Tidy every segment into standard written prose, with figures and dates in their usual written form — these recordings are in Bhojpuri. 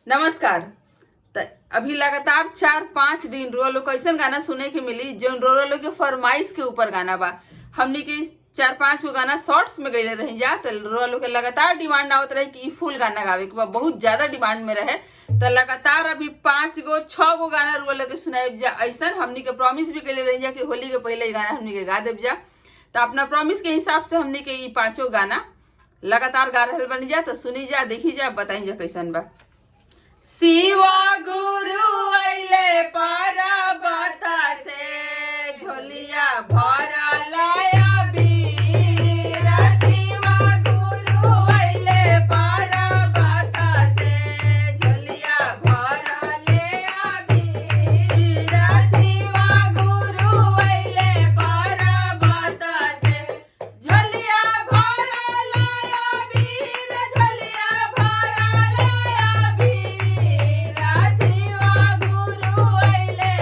नमस्कार। तो अभी लगातार 4-5 दिन रोआ लोग कैसन गाना सुने के मिली जो रोआ लोग के फरमाइश के ऊपर गाना बा। हमनी के 4-5 गो गाना शॉर्ट्स में गईले रही जा तो रोआ लोग के लगातार डिमांड आवत रहे कि फुल गाना गावे के बा, बहुत ज्यादा डिमांड में रहे। तो लगातार अभी 5-6 गो गाना रोआ लोग के सुनाए जा। ऐसा हमनी के प्रॉमिस भी कैले रही जा कि होली के पहले गाना हमनी के गा देव जा। तो अपना प्रॉमिस के हिसाब से हमनी के ये 5 गाना लगातार गा रहे बनी जा। तो सुनी जा, देखी जा, बताई जा कैसन बा। शिवा गुरु अइले पर्वत से झोलिया भरलाया बीर। शिवा गुरु अइले पर्वत से झोलिया भरलाया बीर। शिवा गुरु अइले पर्वत से झोलिया भरलाया बीर। झोलिया भरलाया बीर। शिवा गुरु अइले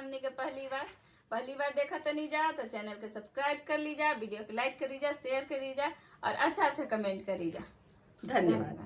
हमनी के पहली बार देखा तो नहीं जा तो चैनल के सब्सक्राइब कर लीजा, वीडियो को लाइक कर लीजा, शेयर कर लीजा और अच्छा कमेंट कर लीजा। धन्यवाद।